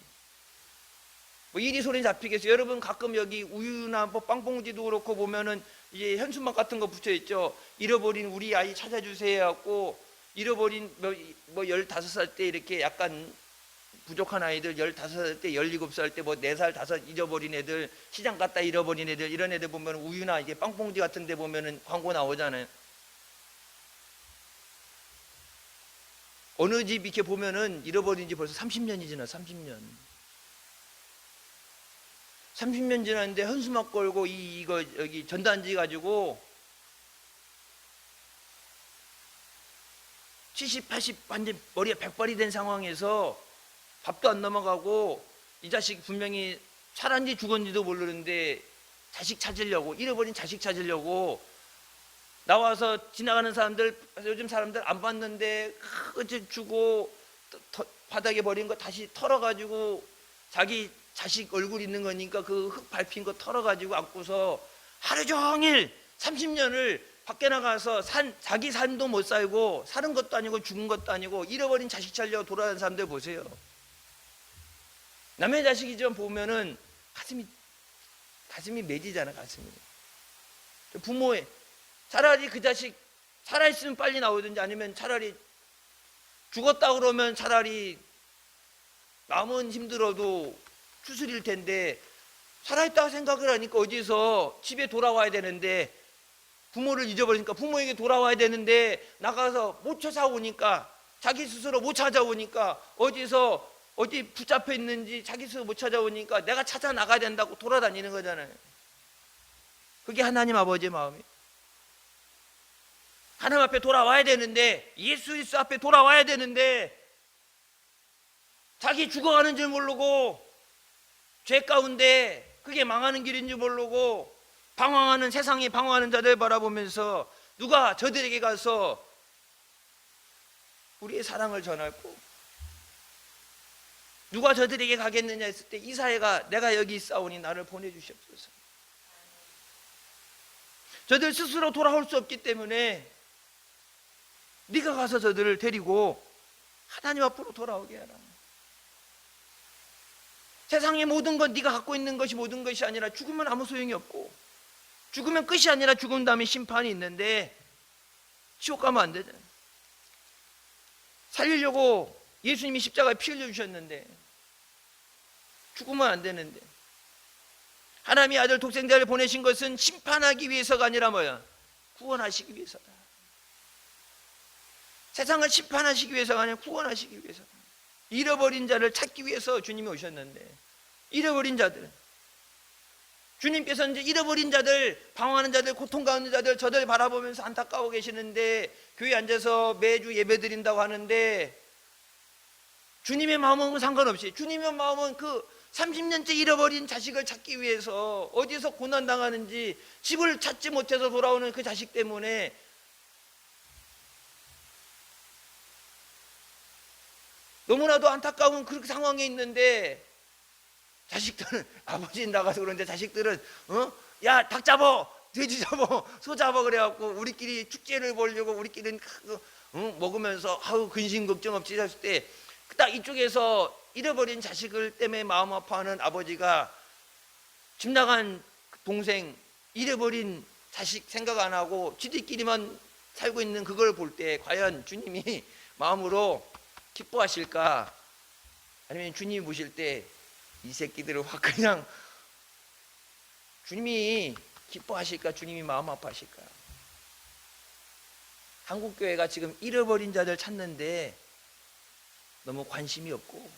뭐 이리 소리 잡히겠어요. 여러분 가끔 여기 우유나 뭐 빵봉지도 그렇고 보면은 이제 현수막 같은 거 붙여 있죠. 잃어버린 우리 아이 찾아주세요 하고, 잃어버린 뭐 15살 때 이렇게 약간 부족한 아이들, 15살 때 17살 때 뭐 4살 5 잊어버린 애들, 시장 갔다 잃어버린 애들, 이런 애들 보면 우유나 이게 빵봉지 같은 데 보면은 광고 나오잖아요. 어느 집 이렇게 보면은 잃어버린 지 벌써 30년이 지나. 30년 지났는데 현수막 걸고 이거 여기 전단지 가지고 70, 80 완전 머리가 백발이 된 상황에서 밥도 안 넘어가고, 이 자식 분명히 살았는지 죽었는지도 모르는데 자식 찾으려고, 잃어버린 자식 찾으려고 나와서 지나가는 사람들, 요즘 사람들 안 봤는데 주고 바닥에 버린 거 다시 털어가지고 자기 자식 얼굴 있는 거니까 그 흙 밟힌 거 털어가지고 안고서 하루 종일 30년을 밖에 나가서 자기 삶도 못 살고, 사는 것도 아니고 죽은 것도 아니고 잃어버린 자식 찾으려고 돌아다니는 사람들 보세요. 남의 자식이지만 보면은 가슴이 맺이잖아. 가슴이. 부모의, 차라리 그 자식 살아있으면 빨리 나오든지, 아니면 차라리 죽었다 그러면 차라리 마음은 힘들어도 추스릴 텐데, 살아있다고 생각을 하니까 어디서 집에 돌아와야 되는데, 부모를 잊어버리니까 부모에게 돌아와야 되는데 나가서 못 찾아오니까, 자기 스스로 못 찾아오니까, 어디 붙잡혀 있는지 자기 스스로 못 찾아오니까 내가 찾아 나가야 된다고 돌아다니는 거잖아요. 그게 하나님 아버지의 마음이에요. 하나님 앞에 돌아와야 되는데, 예수 그리스도 앞에 돌아와야 되는데, 자기 죽어가는 줄 모르고 죄 가운데 그게 망하는 길인 줄 모르고 방황하는, 세상에 방황하는 자들 바라보면서 누가 저들에게 가서 우리의 사랑을 전할고, 누가 저들에게 가겠느냐 했을 때 이사야가 내가 여기 있사오니 나를 보내주시옵소서. 저들 스스로 돌아올 수 없기 때문에 네가 가서 저들을 데리고 하나님 앞으로 돌아오게 하라. 세상의 모든 건 네가 갖고 있는 것이 모든 것이 아니라, 죽으면 아무 소용이 없고, 죽으면 끝이 아니라 죽은 다음에 심판이 있는데 지옥 가면 안 되잖아요. 살리려고 예수님이 십자가에 피 흘려주셨는데 죽으면 안 되는데, 하나님의 아들 독생자를 보내신 것은 심판하기 위해서가 아니라 뭐야? 구원하시기 위해서다. 세상을 심판하시기 위해서가 아니라 구원하시기 위해서다. 잃어버린 자를 찾기 위해서 주님이 오셨는데, 잃어버린 자들, 주님께서 이제 잃어버린 자들, 방황하는 자들, 고통 가운데 자들, 저들 바라보면서 안타까워 계시는데, 교회에 앉아서 매주 예배 드린다고 하는데 주님의 마음은 상관없이, 주님의 마음은 그 30년째 잃어버린 자식을 찾기 위해서 어디서 고난당하는지, 집을 찾지 못해서 돌아오는 그 자식 때문에 너무나도 안타까운 그 상황에 있는데, 자식들은, 아버지는 나가서 그러는데 자식들은 야, 닭 잡어, 돼지 잡어, 소 잡어 그래갖고 우리끼리 축제를 벌려고 우리끼리는 먹으면서 근심 걱정 없이 살 때, 딱 이쪽에서 잃어버린 자식을 때문에 마음 아파하는 아버지가 집 나간 동생 잃어버린 자식 생각 안 하고 지들끼리만 살고 있는 그걸 볼 때 과연 주님이 마음으로 기뻐하실까? 아니면 주님이 보실 때 이 새끼들을 확 그냥, 주님이 기뻐하실까? 주님이 마음 아파하실까? 한국교회가 지금 잃어버린 자들 찾는데 너무 관심이 없고,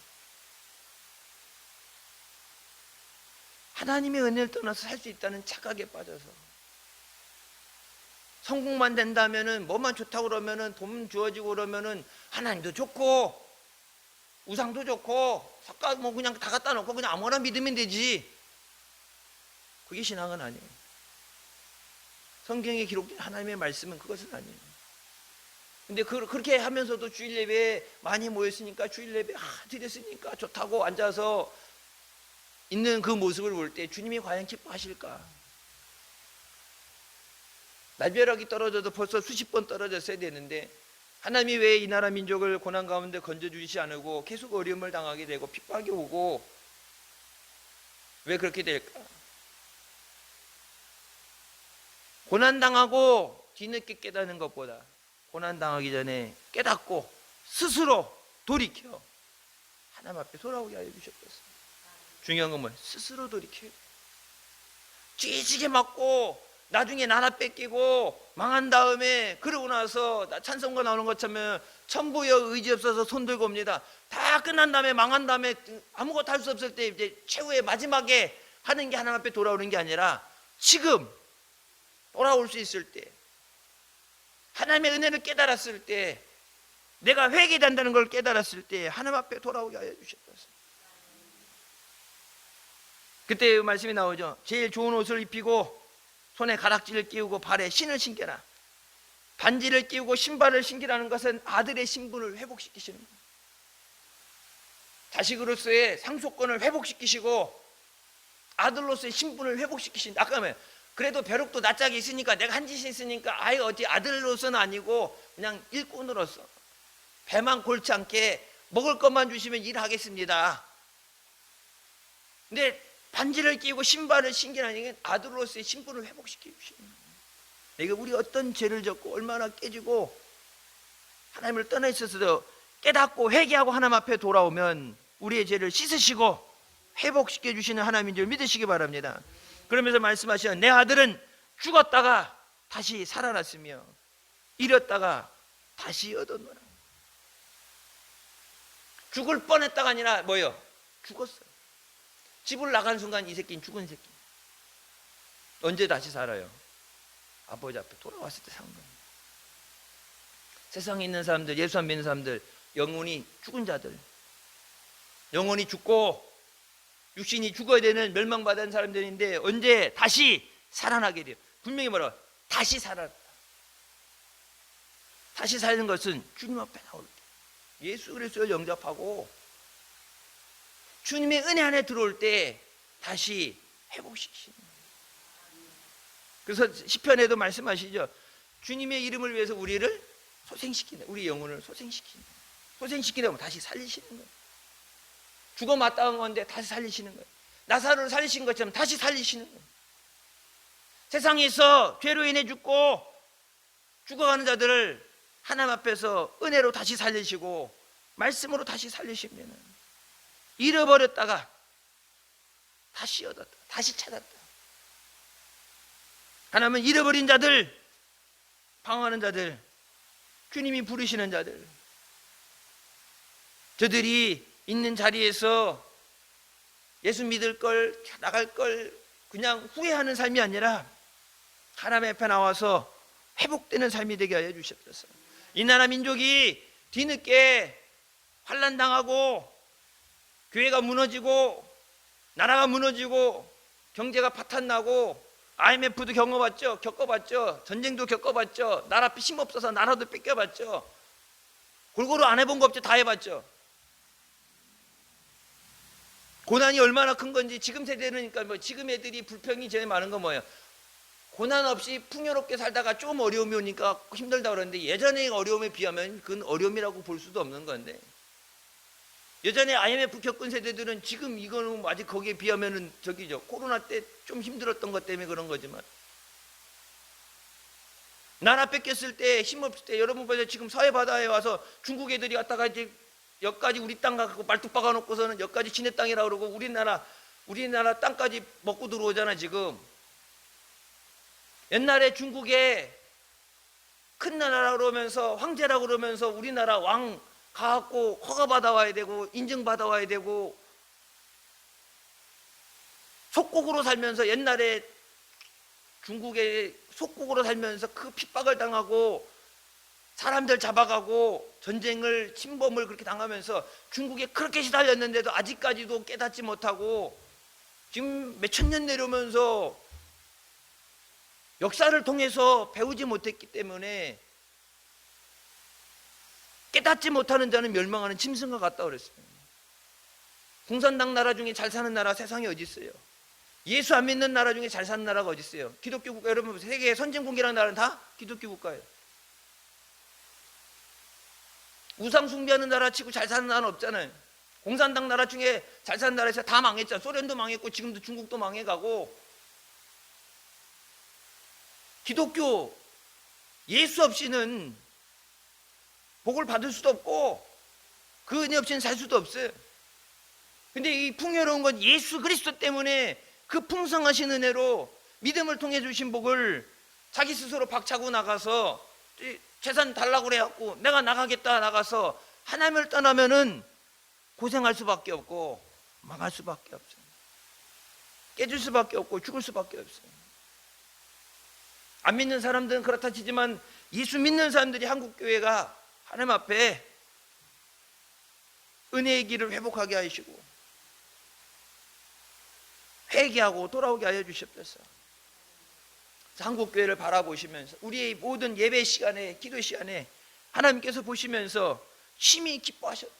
하나님의 은혜를 떠나서 살 수 있다는 착각에 빠져서, 성공만 된다면은, 뭐만 좋다고 그러면은, 돈 주어지고 그러면은 하나님도 좋고 우상도 좋고 삭가 뭐 그냥 다 갖다 놓고 그냥 아무거나 믿으면 되지. 그게 신앙은 아니에요. 성경에 기록된 하나님의 말씀은 그것은 아니에요. 근데 그렇게 하면서도 주일 예배에 많이 모였으니까 주일 예배 드렸으니까 좋다고 앉아서 있는 그 모습을 볼 때 주님이 과연 기뻐하실까? 날벼락이 떨어져도 벌써 수십 번 떨어졌어야 되는데 하나님이 왜 이 나라 민족을 고난 가운데 건져주시지 않고 계속 어려움을 당하게 되고 핍박이 오고 왜 그렇게 될까? 고난당하고 뒤늦게 깨닫는 것보다 고난당하기 전에 깨닫고 스스로 돌이켜 하나님 앞에 돌아오게 하여 주셨겠어요. 중요한 건 뭐예요? 스스로 돌이켜요. 찌지게 맞고 나중에 나라 뺏기고 망한 다음에 그러고 나서 찬송가 나오는 것처럼 천부여 의지 없어서 손들고 옵니다. 다 끝난 다음에 망한 다음에 아무것도 할 수 없을 때 이제 최후의 마지막에 하는 게 하나님 앞에 돌아오는 게 아니라 지금 돌아올 수 있을 때 하나님의 은혜를 깨달았을 때 내가 회개된다는 걸 깨달았을 때 하나님 앞에 돌아오게 하여 주셨습니다. 그때 말씀이 나오죠. 제일 좋은 옷을 입히고 손에 가락지를 끼우고 발에 신을 신겨라. 반지를 끼우고 신발을 신기라는 것은 아들의 신분을 회복시키시는 거예요. 자식으로서의 상속권을 회복시키시고 아들로서의 신분을 회복시키신다. 아까 말 그래도 벼룩도 낯짝이 있으니까 내가 한 짓이 있으니까 아예 어디 아들로서는 아니고 그냥 일꾼으로서 배만 골치 않게 먹을 것만 주시면 일하겠습니다. 근데 반지를 끼고 신발을 신기라는 게 아들로서의 신분을 회복시켜 주시는 거예요. 내가 우리 어떤 죄를 졌고 얼마나 깨지고 하나님을 떠나 있어서도 깨닫고 회개하고 하나님 앞에 돌아오면 우리의 죄를 씻으시고 회복시켜 주시는 하나님인 줄 믿으시기 바랍니다. 그러면서 말씀하시는 내 아들은 죽었다가 다시 살아났으며 잃었다가 다시 얻었노라. 죽을 뻔했다가 아니라 뭐예요? 죽었어요. 집을 나간 순간 이 새끼는 죽은 새끼. 언제 다시 살아요? 아버지 앞에 돌아왔을 때 산 거예요. 세상에 있는 사람들, 예수 안 믿는 사람들, 영혼이 죽은 자들, 영혼이 죽고 육신이 죽어야 되는 멸망받은 사람들인데 언제 다시 살아나게 돼요. 분명히 뭐라 다시 살아났다. 다시 사는 것은 주님 앞에 나올 때 예수 그리스도를 영접하고 주님의 은혜 안에 들어올 때 다시 회복시키시는 거예요. 그래서 시편에도 말씀하시죠. 주님의 이름을 위해서 우리를 소생시키는, 우리 영혼을 소생시키는, 소생시키려면 다시 살리시는 거예요. 죽어 마땅한 건데 다시 살리시는 거예요. 나사로를 살리신 것처럼 다시 살리시는 거예요. 세상에서 죄로 인해 죽어가는 자들을 하나님 앞에서 은혜로 다시 살리시고 말씀으로 다시 살리시면 잃어버렸다가 다시 얻었다, 다시 찾았다. 하나님은 잃어버린 자들, 방황하는 자들, 주님이 부르시는 자들, 저들이 있는 자리에서 예수 믿을 걸, 나갈 걸 그냥 후회하는 삶이 아니라 하나님 앞에 나와서 회복되는 삶이 되게 하여 주셨어요. 이 나라 민족이 뒤늦게 환난당하고 교회가 무너지고 나라가 무너지고 경제가 파탄나고 IMF도 겪어봤죠. 전쟁도 겪어봤죠. 나라 힘 없어서 나라도 뺏겨봤죠. 골고루 안 해본 거 없죠. 다 해봤죠. 고난이 얼마나 큰 건지 지금 세대는 그러니까 지금 애들이 불평이 제일 많은 건 뭐예요? 고난 없이 풍요롭게 살다가 좀 어려움이 오니까 힘들다 그러는데 예전의 어려움에 비하면 그건 어려움이라고 볼 수도 없는 건데 예전에 IMF 겪은 세대들은 지금 이거는 아직 거기에 비하면은 코로나 때 좀 힘들었던 것 때문에 그런 거지만 나라 뺏겼을 때 힘없을 때 여러분 보세요. 지금 서해 바다에 와서 중국 애들이 갔다가 이제 여기까지 우리 땅 가고 말뚝 박아놓고서는 여기까지 지네 땅이라 그러고 우리나라 땅까지 먹고 들어오잖아. 지금 옛날에 중국에 큰 나라라고 그러면서 황제라고 그러면서 우리나라 왕 가갖고 허가 받아와야 되고 인증받아와야 되고 속국으로 살면서 옛날에 중국의 속국으로 살면서 그 핍박을 당하고 사람들 잡아가고 전쟁을 침범을 그렇게 당하면서 중국에 그렇게 시달렸는데도 아직까지도 깨닫지 못하고 지금 몇천 년 내려오면서 역사를 통해서 배우지 못했기 때문에 깨닫지 못하는 자는 멸망하는 짐승과 같다 그랬어요. 공산당 나라 중에 잘 사는 나라 세상에 어디 있어요? 예수 안 믿는 나라 중에 잘 사는 나라가 어디 있어요? 기독교 국가, 여러분 세계 선진국이라는 나라는 다 기독교 국가예요. 우상 숭배하는 나라 치고 잘 사는 나라는 없잖아요. 공산당 나라 중에 잘 사는 나라에서 다 망했잖아요. 소련도 망했고 지금도 중국도 망해가고. 기독교 예수 없이는 복을 받을 수도 없고 그 은혜 없이는 살 수도 없어요. 근데 이 풍요로운 건 예수 그리스도 때문에 그 풍성하신 은혜로 믿음을 통해 주신 복을 자기 스스로 박차고 나가서 재산 달라고 그래갖고 내가 나가겠다 나가서 하나님을 떠나면은 고생할 수밖에 없고 망할 수밖에 없어요. 깨질 수밖에 없고 죽을 수밖에 없어요. 안 믿는 사람들은 그렇다 치지만 예수 믿는 사람들이 한국교회가 하나님 앞에 은혜의 길을 회복하게 하시고 회개하고 돌아오게 하여 주시옵소서. 한국교회를 바라보시면서 우리의 모든 예배 시간에 기도 시간에 하나님께서 보시면서 심히 기뻐하셨다.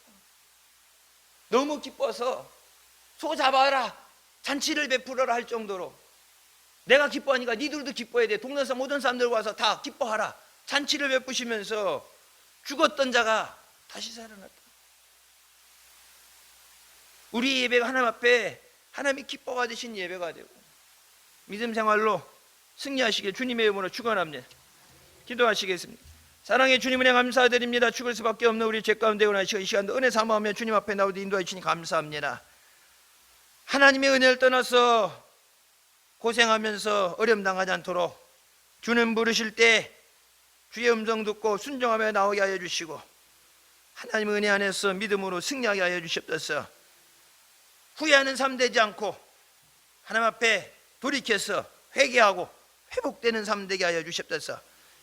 너무 기뻐서 소 잡아라 잔치를 베풀어라 할 정도로 내가 기뻐하니까 니들도 기뻐해야 돼. 동네에서 모든 사람들 와서 다 기뻐하라. 잔치를 베푸시면서 죽었던 자가 다시 살아났다. 우리 예배가 하나님 앞에 하나님이 기뻐 받으신 예배가 되고 믿음 생활로 승리하시길 주님의 이름으로 축원합니다. 기도하시겠습니다. 사랑의 주님 은혜 감사드립니다. 죽을 수밖에 없는 우리 죄 가운데 원하시고 이 시간도 은혜 삼아오며 주님 앞에 나오듯 인도해 주시니 감사합니다. 하나님의 은혜를 떠나서 고생하면서 어려움 당하지 않도록 주는 부르실 때 주의 음성 듣고 순종하며 나오게 하여 주시고 하나님의 은혜 안에서 믿음으로 승리하게 하여 주시옵소서. 후회하는 삶 되지 않고 하나님 앞에 돌이켜서 회개하고 회복되는 삶 되게 하여 주시옵소서.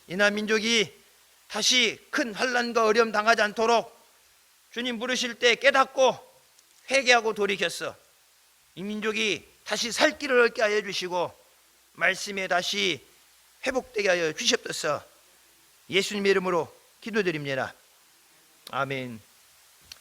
이나 민족이 다시 큰 환난과 어려움 당하지 않도록 주님 부르실 때 깨닫고 회개하고 돌이켜서 이 민족이 다시 살 길을 얻게 하여 주시고 말씀에 다시 회복되게 하여 주시옵소서. 예수님의 이름으로 기도드립니다. 아멘.